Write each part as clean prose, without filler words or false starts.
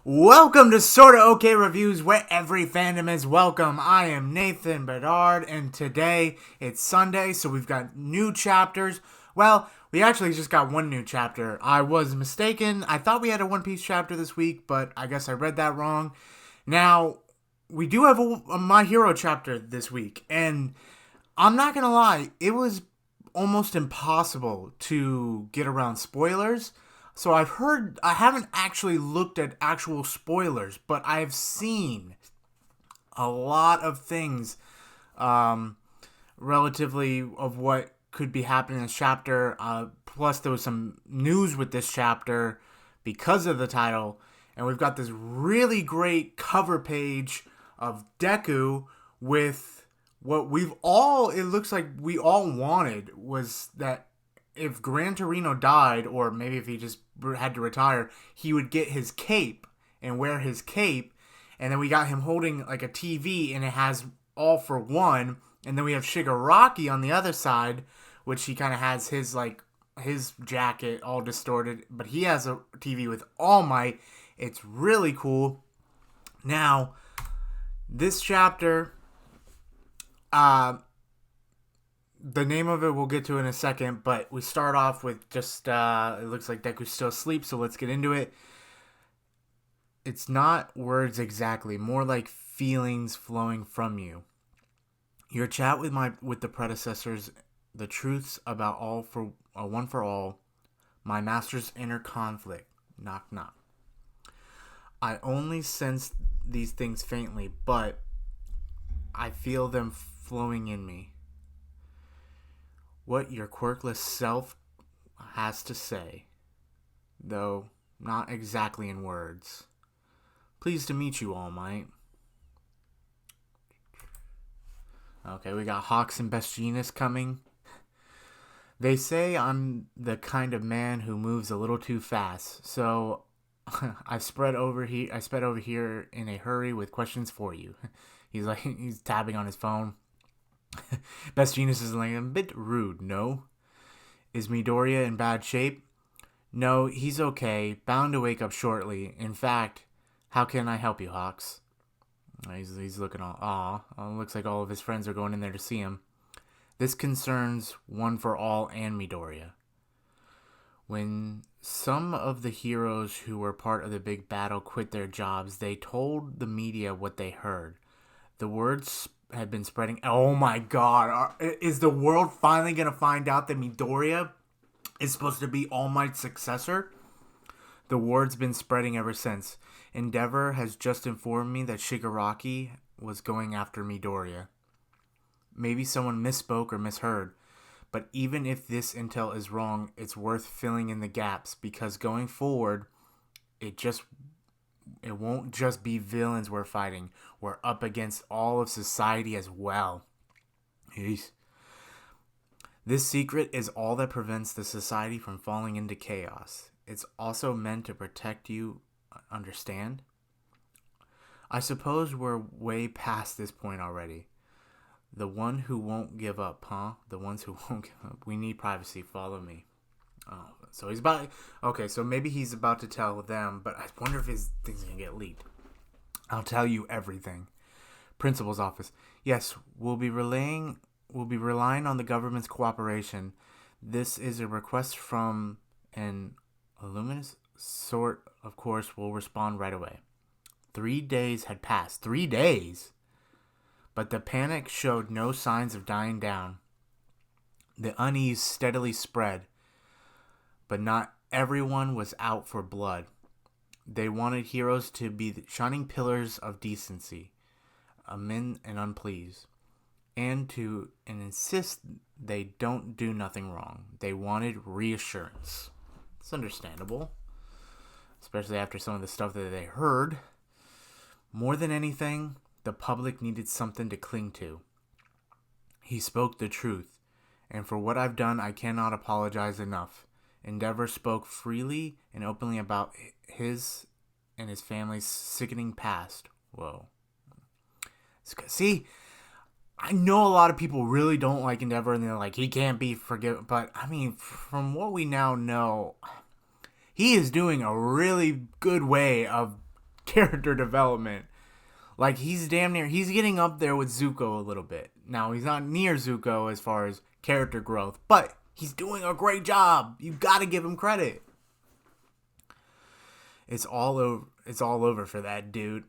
Welcome to SortaOkay Reviews, where every fandom is welcome. I am Nathan Bedard, and today it's Sunday, so we've got new chapters. Well, we actually just got one new chapter. I was mistaken. I thought we had a One Piece chapter this week, but I guess I read that wrong. Now, we do have a My Hero chapter this week, and I'm not gonna lie, it was almost impossible to get around spoilers. So I haven't actually looked at actual spoilers, but I've seen a lot of things relatively of what could be happening in this chapter. Plus, there was some news with this chapter because of the title. And we've got this really great cover page of Deku with what it looks like we all wanted was that if Gran Torino died, or maybe if he just had to retire, he would get his cape and wear his cape. And then we got him holding like a TV, and it has All for One. And then we have Shigaraki on the other side, which he kind of has his jacket all distorted, but he has a TV with All Might. It's really cool. Now, this chapter, the name of it we'll get to in a second, but we start off with just, it looks like Deku's still asleep, so let's get into it. It's not words exactly, more like feelings flowing from you. Your chat with the predecessors, the truths about one for all, my master's inner conflict, knock knock. I only sense these things faintly, but I feel them flowing in me. What your quirkless self has to say, though not exactly in words. Pleased to meet you, All Might. Okay, we got Hawks and Best Genius coming. They say I'm the kind of man who moves a little too fast, so I sped over here in a hurry with questions for you. He's tapping on his phone. Best Genius is like a bit rude, no? Is Midoriya in bad shape? No, he's okay. Bound to wake up shortly. In fact, how can I help you, Hawks? He's looking all, looks like all of his friends are going in there to see him. This concerns One for All and Midoriya. When some of the heroes who were part of the big battle quit their jobs, they told the media what they heard. The words had been spreading. Oh my god. Is the world finally going to find out that Midoriya is supposed to be All Might's successor? The word's been spreading ever since. Endeavor has just informed me that Shigaraki was going after Midoriya. Maybe someone misspoke or misheard. But even if this intel is wrong, it's worth filling in the gaps, because going forward, it won't just be villains we're fighting. We're up against all of society as well. Jeez. This secret is all that prevents the society from falling into chaos. It's also meant to protect you, understand? I suppose we're way past this point already. The one who won't give up, huh? The ones who won't give up. We need privacy. Follow me. Oh, so he's about... Okay, so maybe he's about to tell them, but I wonder if his thing's going to get leaked. I'll tell you everything. Principal's office. Yes, we'll be relying on the government's cooperation. This is a request from an illuminous sort. Of course, we'll respond right away. 3 days had passed. 3 days? But the panic showed no signs of dying down. The unease steadily spread. But not everyone was out for blood. They wanted heroes to be the shining pillars of decency, amend and unpleased, and insist they don't do nothing wrong. They wanted reassurance. It's understandable, especially after some of the stuff that they heard. More than anything, the public needed something to cling to. He spoke the truth, and for what I've done, I cannot apologize enough. Endeavor spoke freely and openly about his and his family's sickening past. Whoa. See, I know a lot of people really don't like Endeavor, and they're like, he can't be forgiven. But, I mean, from what we now know, he is doing a really good way of character development. Like, he's damn near, he's getting up there with Zuko a little bit. Now, he's not near Zuko as far as character growth, but he's doing a great job. You gotta give him credit. It's all over for that dude.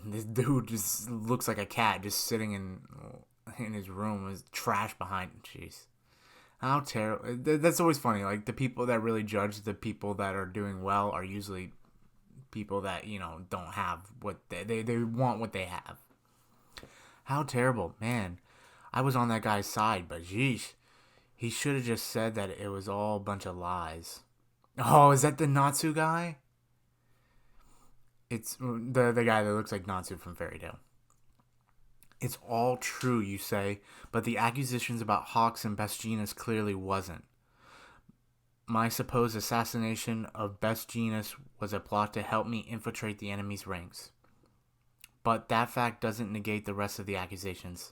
This dude just looks like a cat just sitting in his room with trash behind him. Jeez. How terrible. That's always funny. Like, the people that really judge the people that are doing well are usually people that, don't have what they want what they have. How terrible. Man, I was on that guy's side, but geez. He should have just said that it was all a bunch of lies. Oh, is that the Natsu guy? It's the guy that looks like Natsu from Fairy Tail. It's all true, you say, but the accusations about Hawks and Best Jeanist clearly wasn't. My supposed assassination of Best Jeanist was a plot to help me infiltrate the enemy's ranks. But that fact doesn't negate the rest of the accusations.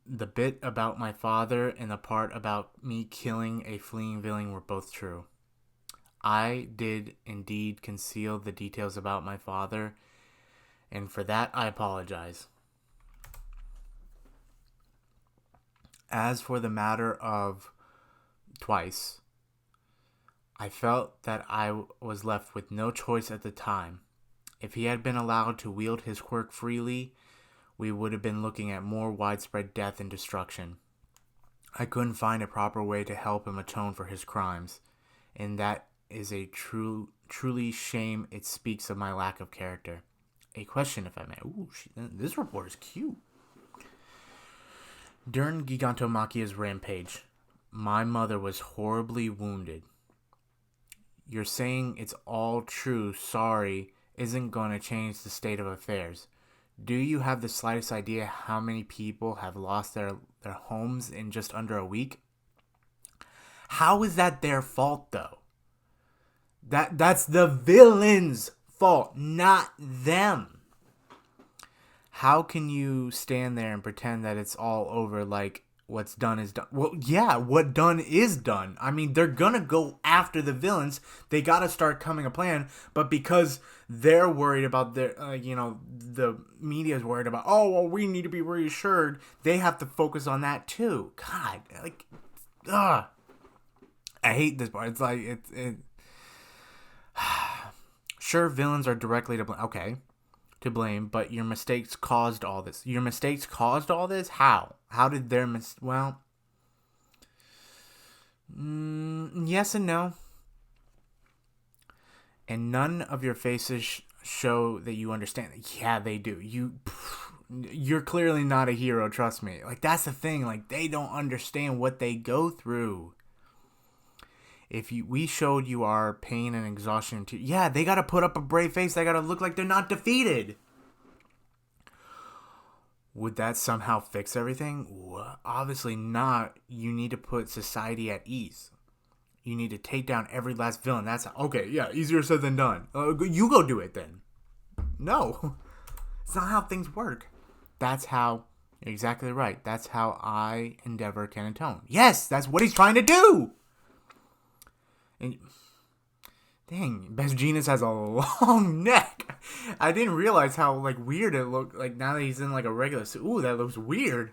The bit about my father and the part about me killing a fleeing villain were both true. I did indeed conceal the details about my father, and for that I apologize. As for the matter of twice, I felt that I was left with no choice at the time. If he had been allowed to wield his quirk freely, we would have been looking at more widespread death and destruction. I couldn't find a proper way to help him atone for his crimes, and that is a truly shame. It speaks of my lack of character. A question, if I may. Ooh, this report is cute. During Gigantomachia's rampage, my mother was horribly wounded. You're saying it's all true, sorry, isn't going to change the state of affairs. Do you have the slightest idea how many people have lost their homes in just under a week? How is that their fault, though? That's the villain's fault, not them. How can you stand there and pretend that it's all over like what's done is done? Well, yeah, what done is done. I mean, they're gonna go after the villains. They gotta start coming a plan. But because they're worried about their, the media's worried about, oh, well, we need to be reassured. They have to focus on that too. God, I hate this part. It's like, sure, villains are directly to blame. Okay. To blame, but your mistakes caused all this. Your mistakes caused all this? How? How did their well, yes and no. And none of your faces show that you understand. Yeah, they do. You're clearly not a hero, trust me. Like, that's the thing. Like, they don't understand what they go through. We showed you our pain and exhaustion too. Yeah, they gotta put up a brave face. They gotta look like they're not defeated. Would that somehow fix everything? Obviously not. You need to put society at ease. You need to take down every last villain. That's okay. Yeah, easier said than done. You go do it then. No, it's not how things work. That's how. You're exactly right. That's how I Endeavor can atone. Yes, that's what he's trying to do. And dang, Best Jeanist has a long neck. I didn't realize how weird it looked. Like now that he's in a regular suit. Ooh, that looks weird.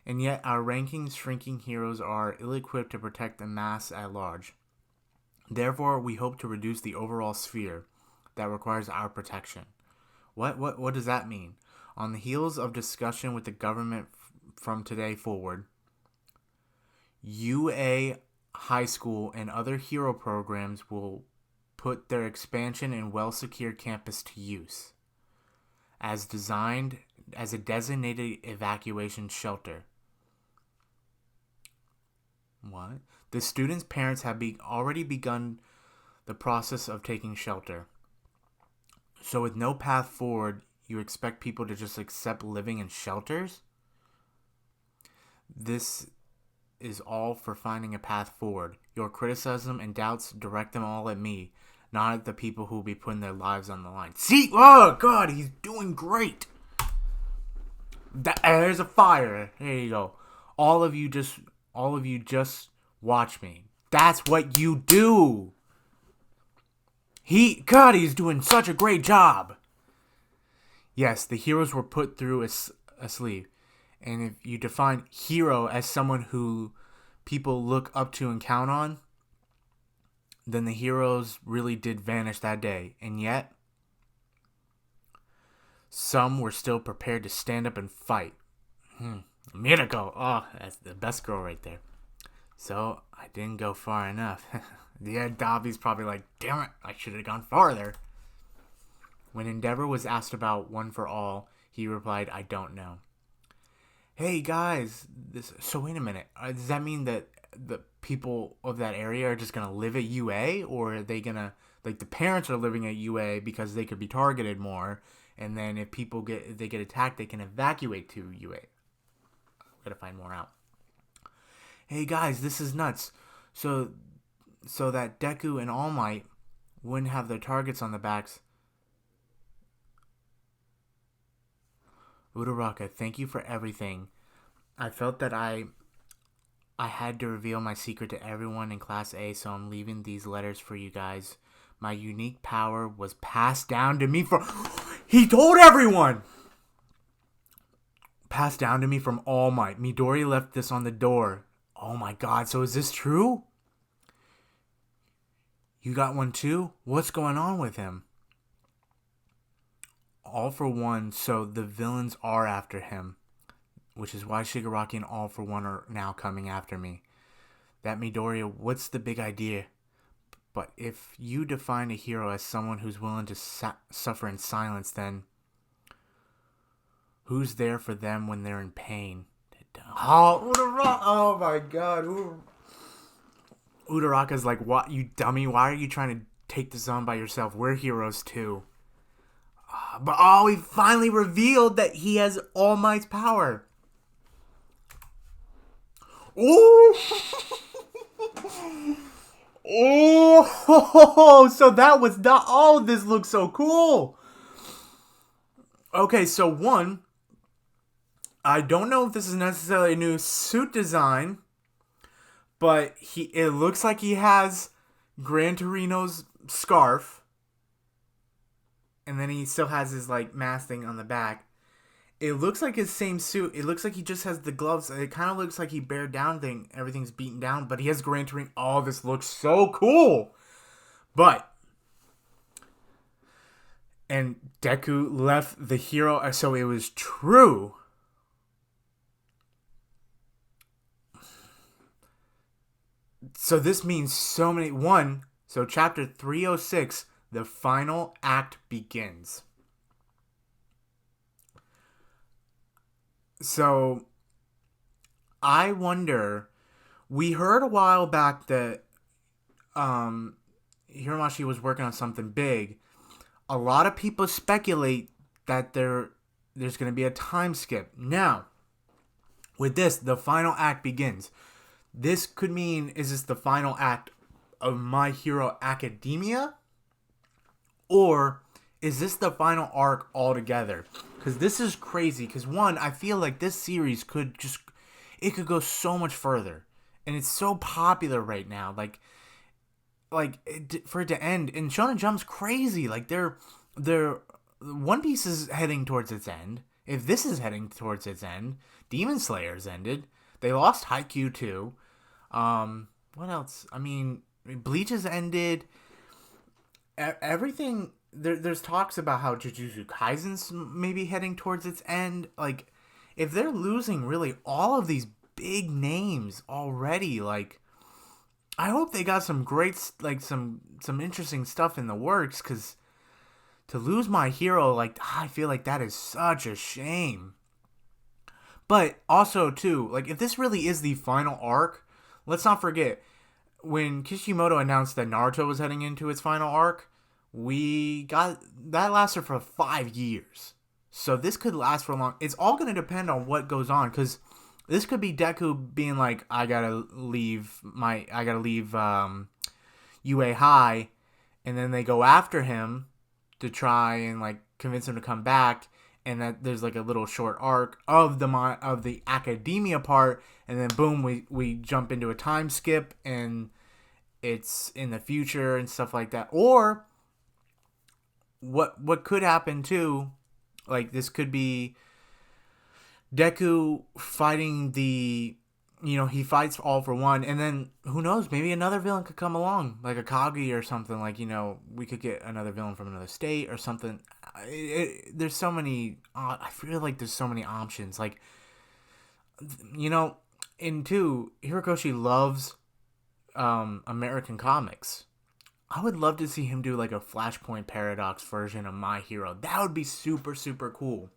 And yet our ranking shrinking heroes are ill-equipped to protect the mass at large. Therefore, we hope to reduce the overall sphere that requires our protection. What does that mean? On the heels of discussion with the government from today forward, UA High School and other hero programs will put their expansion and well-secured campus to use as designed as a designated evacuation shelter. What? The students' parents have already begun the process of taking shelter. So with no path forward, you expect people to just accept living in shelters? This is all for finding a path forward. Your criticism and doubts, direct them all at me, not at the people who will be putting their lives on the line. See? Oh, God, he's doing great. There's a fire. There you go. All of you just watch me. That's what you do. He's doing such a great job. Yes, the heroes were put through a sleeve. And if you define hero as someone who people look up to and count on, then the heroes really did vanish that day. And yet, some were still prepared to stand up and fight. Mirako, oh, that's the best girl right there. So, I didn't go far enough. Yeah, Dobby's probably like, damn it, I should have gone farther. When Endeavor was asked about One for All, he replied, I don't know. Hey guys, so wait a minute. Does that mean that the people of that area are just going to live at UA? Or are they going to, like the parents are living at UA because they could be targeted more. And then if they get attacked, they can evacuate to UA. I'm going to find more out. Hey guys, this is nuts. So that Deku and All Might wouldn't have their targets on the backs. Uraraka, thank you for everything. I felt that I had to reveal my secret to everyone in Class A, so I'm leaving these letters for you guys. My unique power was passed down to me from... He told everyone! Passed down to me from All Might. Midori left this on the door. Oh my god, so is this true? You got one too? What's going on with him? All for One, so the villains are after him. Which is why Shigaraki and All for One are now coming after me. That Midoriya, what's the big idea? But if you define a hero as someone who's willing to suffer in silence, then who's there for them when they're in pain? Oh my god. Uraraka's like, what, you dummy? Why are you trying to take this on by yourself? We're heroes too. But he finally revealed that he has All Might's power. So that was not... Oh, this looks so cool. Okay, so one, I don't know if this is necessarily a new suit design, but it looks like he has Gran Torino's scarf. And then he still has his, like, mask thing on the back. It looks like his same suit. It looks like he just has the gloves. It kind of looks like he bared down thing. Everything's beaten down. But he has Gran Torino. Oh, this looks so cool. But. And Deku left the hero. So it was true. So this means so many. So chapter 306. The final act begins. So, I wonder, we heard a while back that Hiromashi was working on something big. A lot of people speculate that there's going to be a time skip. Now, with this, the final act begins. This could mean, is this the final act of Myheroacademia? Or is this the final arc altogether? Because this is crazy. Because one, I feel like this series could go so much further. And it's so popular right now. For it to end. And Shonen Jump's crazy. Like, One Piece is heading towards its end. If this is heading towards its end, Demon Slayer's ended. They lost Haikyuu too. What else? I mean, Bleach has ended. Everything, there's talks about how Jujutsu Kaisen's maybe heading towards its end. Like, if they're losing really all of these big names already, like, I hope they got some great, like, some interesting stuff in the works, because to lose my hero, like, I feel like that is such a shame. But also, too, like, if this really is the final arc, let's not forget, when Kishimoto announced that Naruto was heading into its final arc, that lasted for 5 years. So this could last for long. It's all going to depend on what goes on, because this could be Deku being like, I gotta leave UA High, and then they go after him to try and, like, convince him to come back, and that there's, like, a little short arc of the academia part, and then boom, we jump into a time skip, and it's in the future and stuff like that. Or what could happen too, like this could be Deku fighting the, he fights All for One, and then who knows, maybe another villain could come along, like a Kagi or something. Like, we could get another villain from another state or something. There's so many. I feel like there's so many options. Like, in two, Hirokoshi loves American comics. I would love to see him do like a Flashpoint Paradox version of My Hero. That would be super, super cool.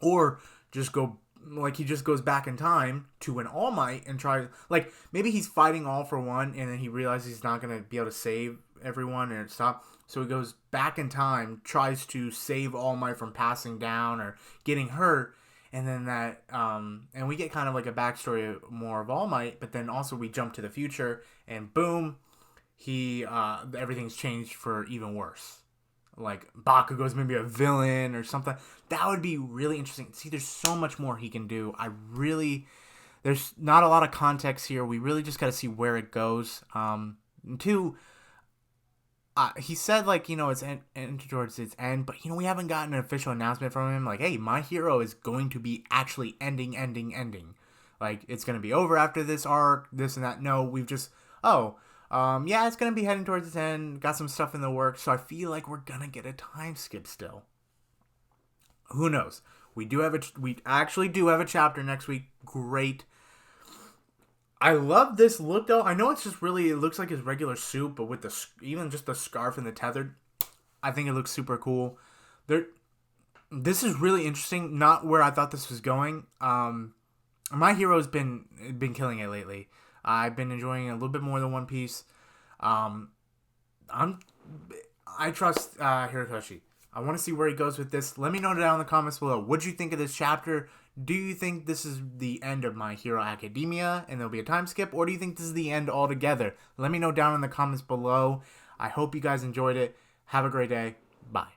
Or just go, like, he just goes back in time to an All Might and try, like, maybe he's fighting All for One and then he realizes he's not going to be able to save everyone and stop. So he goes back in time, tries to save All Might from passing down or getting hurt. And then and we get kind of like a backstory more of All Might, but then also we jump to the future and boom, everything's changed for even worse. Like Bakugo's maybe a villain or something. That would be really interesting. See, there's so much more he can do. There's not a lot of context here. We really just got to see where it goes. Two, he said like, it's towards its end, but we haven't gotten an official announcement from him. Like, hey, My Hero is going to be actually ending. Like, it's going to be over after this arc, this and that. No, we've just, yeah, it's going to be heading towards its end. Got some stuff in the works. So I feel like we're going to get a time skip still. Who knows? We actually do have a chapter next week. Great. I love this look, though. I know it's just really, it looks like his regular suit, but with even just the scarf and the tethered, I think it looks super cool. This is really interesting. Not where I thought this was going. My Hero's been killing it lately. I've been enjoying it a little bit more than One Piece. I trust Hirokoshi. I want to see where he goes with this. Let me know down in the comments below. What do you think of this chapter? Do you think this is the end of Myheroacademia and there'll be a time skip? Or do you think this is the end altogether? Let me know down in the comments below. I hope you guys enjoyed it. Have a great day. Bye.